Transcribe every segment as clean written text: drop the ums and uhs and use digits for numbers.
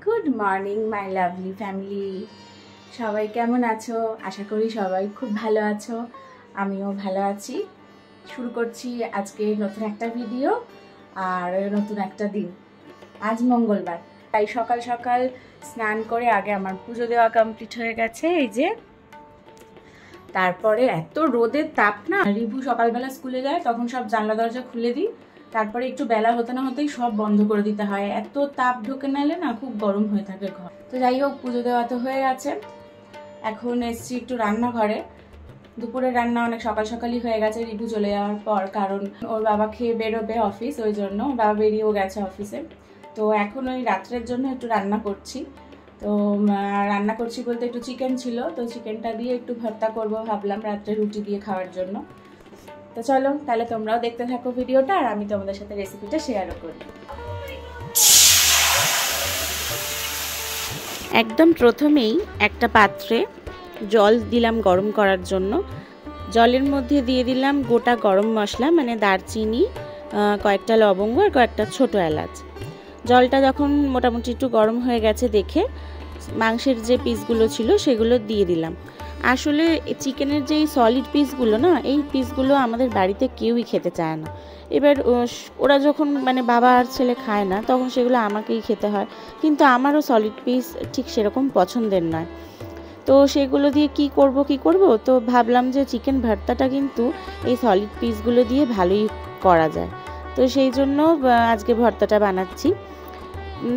Good morning my lovely family. সবাই কেমন আছো? আশা করি সবাই খুব ভালো আছো, আমিও ভালো আছি। শুরু করছি আজকে নতুন একটা ভিডিও আর নতুন একটা দিন। আজ মঙ্গলবার, তাই সকাল সকাল স্নান করে আগে আমার পুজো দেওয়া কমপ্লিট হয়ে গেছে। এই যে, তারপরে এত রোদের তাপ না, রিভু সকালবেলা স্কুলে যায় তখন সব জানলা দরজা খুলে দিই, তারপরে একটু বেলা হতে না হতেই সব বন্ধ করে দিতে হয়, এত তাপ ঢোকে নালে না খুব গরম হয়ে থাকে ঘর। তো যাই হোক, পুজো দেওয়া তো হয়ে গেছে, এখন এসছি একটু রান্নাঘরে। দুপুরের রান্না অনেক সকাল সকালই হয়ে গেছে রিভু চলে যাওয়ার পর, কারণ ওর বাবা খেয়ে বেরোবে অফিস, ওই জন্য বাবা বেরিয়েও গেছে অফিসে। তো এখন ওই রাত্রের জন্য একটু রান্না করছি। তো রান্না করছি বলতে একটু চিকেন ছিল, তো চিকেনটা দিয়ে একটু ভর্তা করবো ভাবলাম রাত্রে রুটি দিয়ে খাওয়ার জন্য। তো চলো তাহলে তোমরাও দেখতে থাকো ভিডিওটা, আর আমি তোমাদের সাথে রেসিপিটা শেয়ারও করি। একদম প্রথমেই একটা পাত্রে জল দিলাম গরম করার জন্য। জলের মধ্যে দিয়ে দিলাম গোটা গরম মশলা, মানে দারচিনি, কয়েকটা লবঙ্গ আর কয়েকটা ছোটো এলাচ। জলটা যখন মোটামুটি একটু গরম হয়ে গেছে দেখে মাংসের যে পিসগুলো ছিল সেগুলো দিয়ে দিলাম। আসলে চিকেনের যে সলিড পিসগুলো না, এই পিসগুলো আমাদের বাড়িতে কেউই খেতে চায় না। এবার ওরা যখন মানে বাবা আর ছেলে খায় না, তখন সেগুলো আমাকেই খেতে হয়, কিন্তু আমারও সলিড পিস ঠিক সেরকম পছন্দের নয়। তো সেগুলো দিয়ে কি করব, তো ভাবলাম যে চিকেন ভর্তাটা কিন্তু এই সলিড পিসগুলো দিয়ে ভালোই করা যায়। তো সেই জন্য আজকে ভর্তাটা বানাচ্ছি।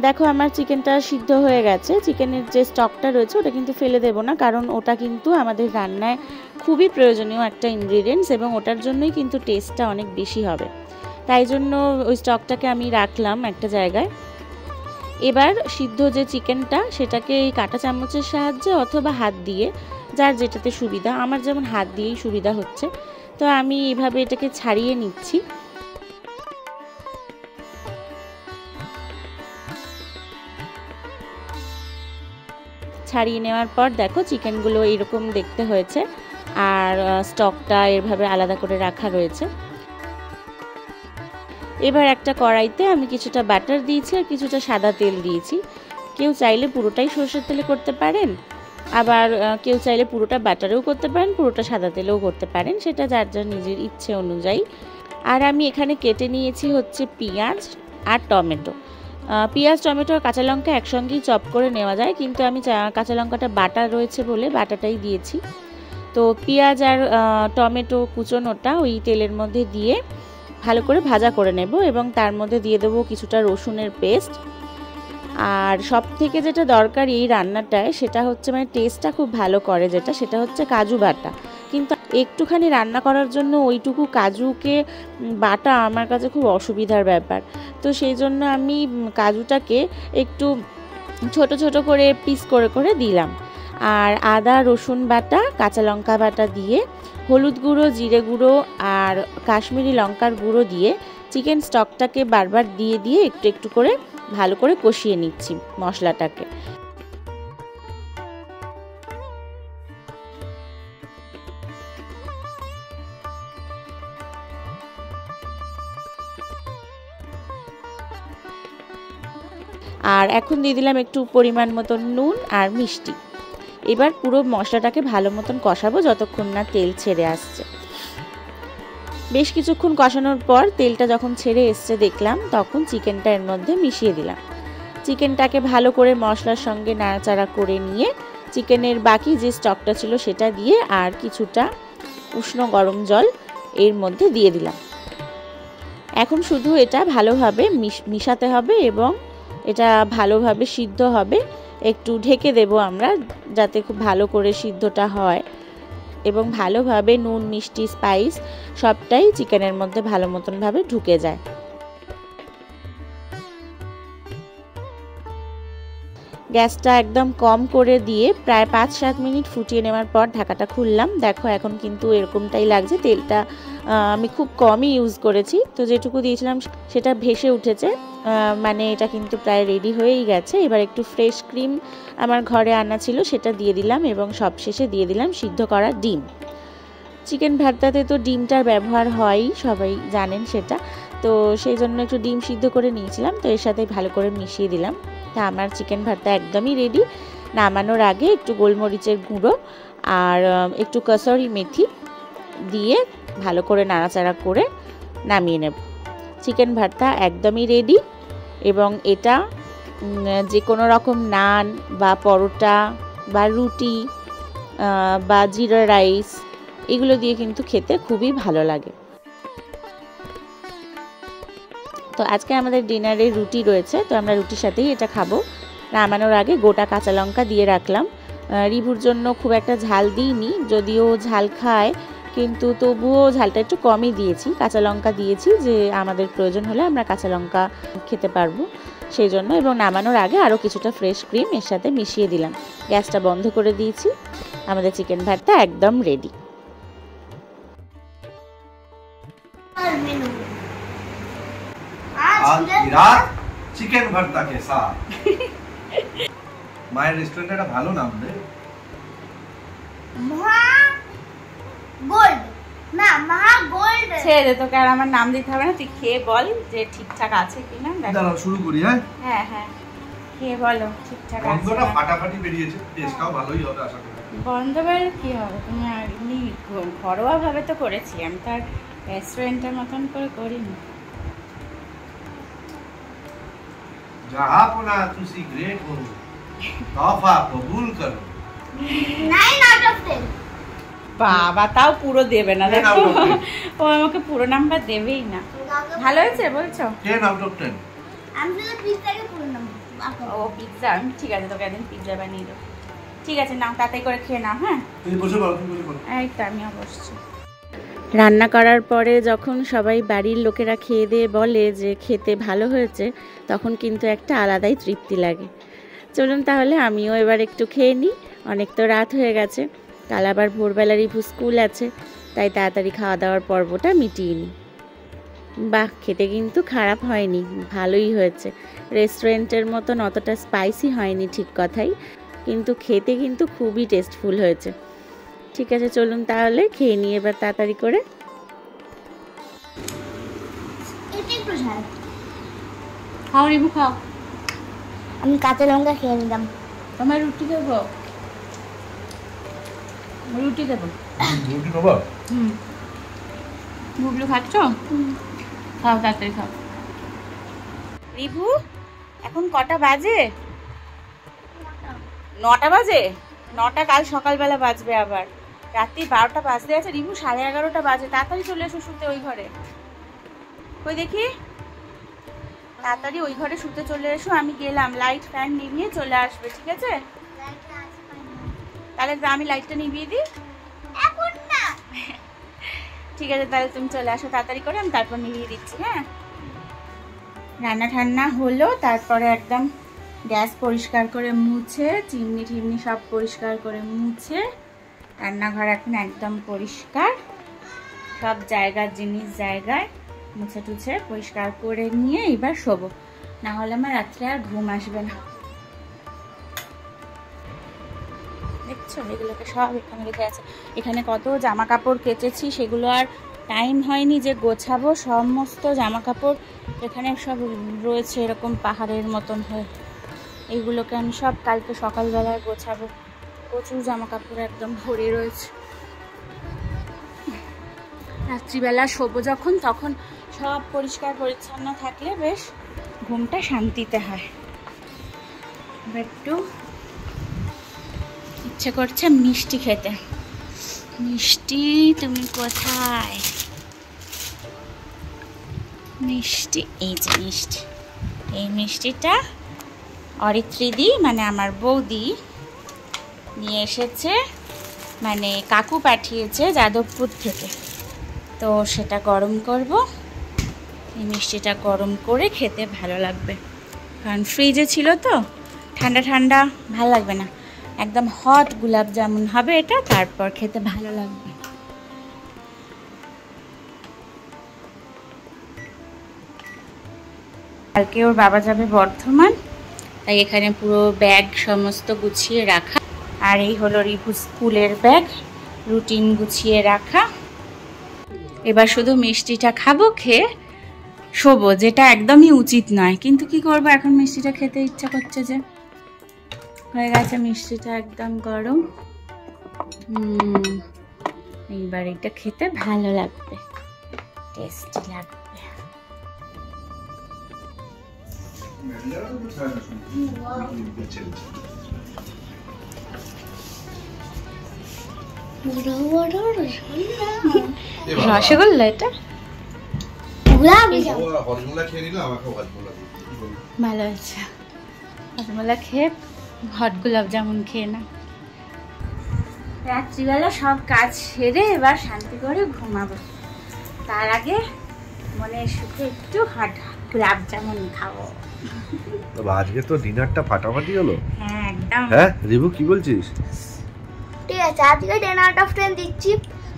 দেখো আমার চিকেনটা সিদ্ধ হয়ে গেছে। চিকেনের যে স্টকটা রয়েছে ওটা কিন্তু ফেলে দেব না, কারণ ওটা কিন্তু আমাদের রান্নায় খুবই প্রয়োজনীয় একটা ইনগ্রিডিয়েন্টস, এবং ওটার জন্যই কিন্তু টেস্টটা অনেক বেশি হবে। তাই জন্য ওই স্টকটাকে আমি রাখলাম একটা জায়গায়। এবার সিদ্ধ যে চিকেনটা সেটাকে এই কাঁটা চামচের সাহায্যে অথবা হাত দিয়ে, যার যেটাতে সুবিধা, আমার যেমন হাত দিয়েই সুবিধা হচ্ছে, তো আমি এইভাবে এটাকে ছাড়িয়ে নিচ্ছি। ছাড়িয়ে নেওয়ার পর দেখো চিকেনগুলো এরকম দেখতে হয়েছে, আর স্টকটা এভাবে আলাদা করে রাখা রয়েছে। এবার একটা কড়াইতে আমি কিছুটা বাটার দিয়েছি আর কিছুটা সাদা তেল দিয়েছি। কেউ চাইলে পুরোটাই সরষের তেলে করতে পারেন, আবার কেউ চাইলে পুরোটা বাটারেও করতে পারেন, পুরোটা সাদা তেলেও করতে পারেন, সেটা যার যার নিজের ইচ্ছে অনুযায়ী। আর আমি এখানে কেটে নিয়েছি হচ্ছে পেঁয়াজ আর টমেটো। পেঁয়াজ, টমেটো আর কাঁচা লঙ্কা একসঙ্গেই চপ করে নেওয়া যায়, কিন্তু আমি কাঁচা লঙ্কাটা বাটা রয়েছে বলে বাটাটাই দিয়েছি। তো পেঁয়াজ আর টমেটো কুচোনোটা ওই তেলের মধ্যে দিয়ে ভালো করে ভাজা করে নেব, এবং তার মধ্যে দিয়ে দেবো কিছুটা রসুনের পেস্ট। আর সব থেকে যেটা দরকারি এই রান্নাটায়, সেটা হচ্ছে মানে টেস্টটা খুব ভালো করে যেটা, সেটা হচ্ছে কাজু বাটা। কিন্তু একটুখানি রান্না করার জন্য ওইটুকু কাজুকে বাটা আমার কাছে খুব অসুবিধার ব্যাপার। তো সেই জন্য আমি কাজুটাকে একটু ছোট ছোট করে পিস করে করে দিলাম। আর আদা রসুন বাটা, কাঁচা লঙ্কা বাটা দিয়ে, হলুদ গুঁড়ো, জিরে গুঁড়ো আর কাশ্মীরি লঙ্কার গুঁড়ো দিয়ে চিকেন স্টকটাকে বারবার দিয়ে দিয়ে একটু একটু করে ভালো করে কষিয়ে নিচ্ছি মশলাটাকে। আর এখন দিয়ে দিলাম একটু পরিমাণ মতন নুন আর মিষ্টি। এবার পুরো মশলাটাকে ভালো মতন কষাবো যতক্ষণ না তেল ছেড়ে আসছে। বেশ কিছুক্ষণ কষানোর পর তেলটা যখন ছেড়ে এসছে দেখলাম, তখন চিকেনটা এর মধ্যে মিশিয়ে দিলাম। চিকেনটাকে ভালো করে মশলার সঙ্গে নাড়াচাড়া করে নিয়ে চিকেনের বাকি যে স্টকটা ছিল সেটা দিয়ে আর কিছুটা উষ্ণ গরম জল এর মধ্যে দিয়ে দিলাম। এখন শুধু এটা ভালোভাবে মিশাতে হবে এবং এটা ভালোভাবে সিদ্ধ হবে। একটু ঢেকে দেব আমরা, যাতে খুব ভালো করে সিদ্ধটা হয় এবং ভালোভাবে নুন, মিষ্টি, স্পাইস সবটাই চিকেনের মধ্যে ভালো মতনভাবে ঢুকে যায়। গ্যাসটা একদম কম করে দিয়ে প্রায় 5-7 মিনিট ফুটিয়ে নেওয়ার পর ঢাকাটা খুললাম। দেখো এখন কিন্তু এরকমটাই লাগছে। তেলটা আমি খুব কমই ইউজ করেছি, তো যেটুকু দিয়েছিলাম সেটা ভেসে উঠেছে, মানে এটা কিন্তু প্রায় রেডি হয়েই গেছে। এবার একটু ফ্রেশ ক্রিম আমার ঘরে আনা ছিল, সেটা দিয়ে দিলাম, এবং সবশেষে দিয়ে দিলাম সিদ্ধ করা ডিম। চিকেন ভর্তাতে তো ডিমটার ব্যবহার হয়ই, সবাই জানেন সেটা। তো সেই জন্য একটু ডিম সিদ্ধ করে নিয়েছিলাম, তো এর সাথে ভালো করে মিশিয়ে দিলাম। তা আমার চিকেন ভর্তা একদমই রেডি। নামানোর আগে একটু গোলমরিচের গুঁড়ো আর একটু কসুরি মেথি দিয়ে ভালো করে নাড়াচাড়া করে নামিয়ে নেব। চিকেন ভর্তা একদমই রেডি। এবং এটা যে কোনো রকম নান বা পরোটা বা রুটি বা জিরা রাইস এগুলো দিয়ে কিন্তু খেতে খুবই ভালো লাগে। তো আজকে আমাদের ডিনারে রুটি রয়েছে, তো আমরা রুটির সাথেই এটা খাবো। নামানোর আগে গোটা কাঁচা লঙ্কা দিয়ে রাখলাম। রিভুর জন্য খুব একটা ঝাল দিইনি, যদিও ঝাল খায়, কিন্তু তবুও ঝালটা একটু কমই দিয়েছি। কাঁচা লঙ্কা দিয়েছি যে আমাদের প্রয়োজন হলে আমরা কাঁচা লঙ্কা খেতে পারবো সেই জন্য। এবং নামানোর আগে আরও কিছুটা ফ্রেশ ক্রিম এর সাথে মিশিয়ে দিলাম। গ্যাসটা বন্ধ করে দিয়েছি। আমাদের চিকেন ভর্তা একদম রেডি। आज रात चिकन भरता के साथ माय रेस्टोरेंट একটা ভালো নাম দে, মহা গোল্ড না, মহা গোল্ড। ছেড়ে দে, তোকে আর আমার নাম দিতে হবে না, তুই খেয়ে বল যে ঠিকঠাক আছে কিনা। দাঁড়াও শুরু করি। হ্যাঁ হ্যাঁ খেয়ে বলো ঠিকঠাক আছে। গন্ধটা ফাটাফাটি বেরিয়েছে, টেস্টটাও ভালোই হবে আশা করি। গন্ধ বেরোলে কি হবে, তুমি এমনি ঘরোয়া ভাবে তো করেছি, আমি তো আর রেস্টুরেন্টের মতন করে করিনি। जहापना तुसी ग्रेट हो, तोहफा कबूल करो। 9 आउट অফ 10। বাবা তাও পুরো দেবে না, দেখো ও আমাকে পুরো নাম্বার দেবেই না। ভালো হয়েছে বলছো? 10 আউট অফ 10। আমি শুধু পিৎজাকে পুরো নাম্বার। ও পিৎজা, ঠিক আছে তোকে একদিন পিৎজা বানিয়ে দেবো। ঠিক আছে নাও, তাড়াতাড়ি করে খেয়ে নাও। হ্যাঁ তুমি বসে পড়ো, তুমি বসে পড়ো। এই তো আমিও বসছি। রান্না করার পরে যখন সবাই বাড়ির লোকেরা খেয়ে দিয়ে বলে যে খেতে ভালো হয়েছে, তখন কিন্তু একটা আলাদাই তৃপ্তি লাগে। চলুন তাহলে আমিও এবার একটু খেয়ে নিই, অনেক তো রাত হয়ে গেছে, কাল আবার ভোরবেলা রিভু স্কুল আছে, তাই তাড়াতাড়ি খাওয়া দাওয়ার পর্বটা মিটিয়ে নিই। বাহ, খেতে কিন্তু খারাপ হয়নি, ভালোই হয়েছে। রেস্টুরেন্টের মতন অতটা স্পাইসি হয়নি ঠিক কথাই, কিন্তু খেতে কিন্তু খুবই টেস্টফুল হয়েছে। ঠিক আছে চলুন তাহলে খেয়ে নিই এবার তাড়াতাড়ি করে। খাও রিভু খাও। আমি কাঁচা লঙ্কা খেয়ে নিলাম। তোমার রুটি দেবো? রুটি দেবো। রুটি বাবা। গুগলু খাচ্ছ? খাও তাড়াতাড়ি খাও। রিভু এখন কটা বাজে? 9টা বাজে? 9টা কাল সকালবেলা বাজবে, আবার রাত্রি 12টা বাজতে আছে। রিভু 11:30টা বাজে, তাড়াতাড়ি চলে এসো শুতে ওই ঘরে। কই দেখি, তাড়াতাড়ি ওই ঘরে শুতে চলে এসো, আমি গেলাম। লাইট ফ্যান নিভিয়ে চলে আসবে, ঠিক আছে? তাহলে আমি লাইটটা নিভিয়ে দিই এখন না। ঠিক আছে তাহলে তুমি চলে আসো তাড়াতাড়ি করে, আমি তারপর নিভিয়ে দিচ্ছি। হ্যাঁ রান্না ঠান্না হলো, তারপরে একদম গ্যাস পরিষ্কার করে মুছে, চিমনি টিমনি সব পরিষ্কার করে মুছে, রান্নাঘর এখন একদম পরিষ্কার, সব জায়গার জিনিস জায়গায় মুছে টুছে পরিষ্কার করে নিয়ে এবার শোবো, না হলে আমার রাত্রে আর ঘুম আসবে না। দেখছো এগুলোকে সব এখানে রেখে আছে। এখানে কত জামা কাপড় কেচেছি, সেগুলো আর টাইম হয়নি যে গোছাবো। সমস্ত জামা কাপড় এখানে সব রয়েছে এরকম পাহাড়ের মতন হয়ে, এইগুলোকে আমি সব কালকে সকালবেলায় গোছাবো। প্রচুর জামা কাপড় একদম ভরে রয়েছে। রাত্রিবেলা শোবো যখন, তখন সব পরিষ্কার পরিচ্ছন্ন থাকলে বেশ ঘুমটা শান্তিতে হয়। একটু ইচ্ছে করছে মিষ্টি খেতে। মিষ্টি তুমি কোথায়? মিষ্টি, এই যে মিষ্টি। এই মিষ্টিটা অরিত্রিদি মানে আমার বৌদি নিয়ে এসেছে, মানে কাকু পাঠিয়েছে যাদবপুর থেকে। তো সেটা গরম করব। এই মিষ্টিটা গরম করে খেতে ভালো লাগবে, কারণ ফ্রিজে ছিল তো, ঠান্ডা ঠান্ডা ভালো লাগবে না। একদম হট গোলাপ জামুন হবে এটা, তারপর খেতে ভালো লাগবে। কালকে ওর বাবা যাবে বর্ধমান, তাই এখানে পুরো ব্যাগ সমস্ত গুছিয়ে রাখা। আর এই হলো রিভু স্কুলের ব্যাগ, রুটিন গুছিয়ে রাখা। এবার শুধু মিষ্টিটা খাবো, খেয়ে শোবো, যেটা একদমই উচিত নয়, কিন্তু কি করব, এখন মিষ্টিটা খেতে ইচ্ছা করছে। যে হয়ে গেছে মিষ্টিটা একদম গরম। এইবার এটা খেতে ভালো লাগবে, টেস্টি লাগবে। রসগোল্লা এটা ভালো আছে। রসগোল্লা খেয়ে হট গোলাপ জামুন খেয়ে না। রাত্রিবেলা সব কাজ সেরে এবার শান্তি করে ঘুমাবো, তার আগে মনে সুখে একটু হট গোলাপ জামুন খাবো। আজকে তো ডিনারটা ফাটাফাটি হলো। হ্যাঁ একদম। হ্যাঁ রিভু কি বলছিস? ঠিক আছে, আজকে 10 out of 10 দিচ্ছি,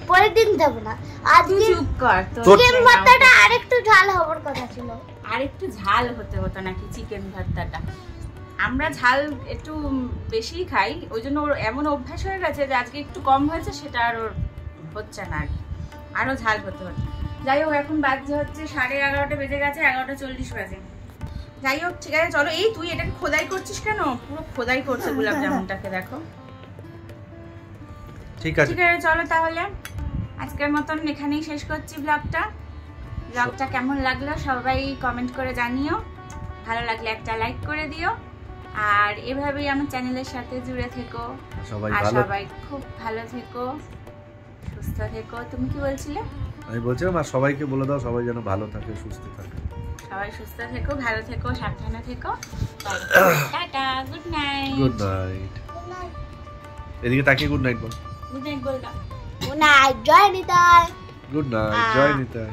পরের দিন দেব না। আজকে চুপ কর, চিকেন ভর্তাটা আরেকটু ঝাল হওয়ার কথা ছিল। আরেকটু ঝাল হতে হতো নাকি চিকেন ভর্তাটা? আমরা ঝাল একটু বেশি খাই, ওই জন্য ওর এমন অভ্যাস হয়ে গেছে যে আজকে একটু কম হয়েছে, সেটা আর ওর হচ্ছে না, আর আরও ঝাল হতে হতো। যাই হোক, এখন বাজে হচ্ছে 11:30 বেজে গেছে, 11:40 বাজে। যাই হোক ঠিক আছে, চলো। এই তুই এটাকে খোদাই করছিস কেন? পুরো খোদাই করছে গোলাপ জামুনটাকে, দেখো। ঠিক আছে চলো তাহলে আজকের মতন এখানেই শেষ করছি ব্লগটা। কেমন লাগলো সবাই কমেন্ট করে জানিও, ভালো লাগলে একটা লাইক করে দিও, আর এভাবেই আমার চ্যানেলের সাথে জুড়ে থেকো। আর সবাই খুব ভালো থেকো, সুস্থ থেকো। তুমি কি বলছিলে? আমি বলছিলাম আর সবাইকে বলে দাও, সবাই যেন ভালো থাকে, সুস্থ থাকে। সবাই সুস্থ থেকো, ভালো থেকো, সাবধানে থেকো। Tata, good night. Good night. এদিকে তাকিয়ে গুড নাইট বল। গুড নাইট বল দাও। গুড নাইট, জয় নিতাই। গুড নাইট, জয় নিতাই।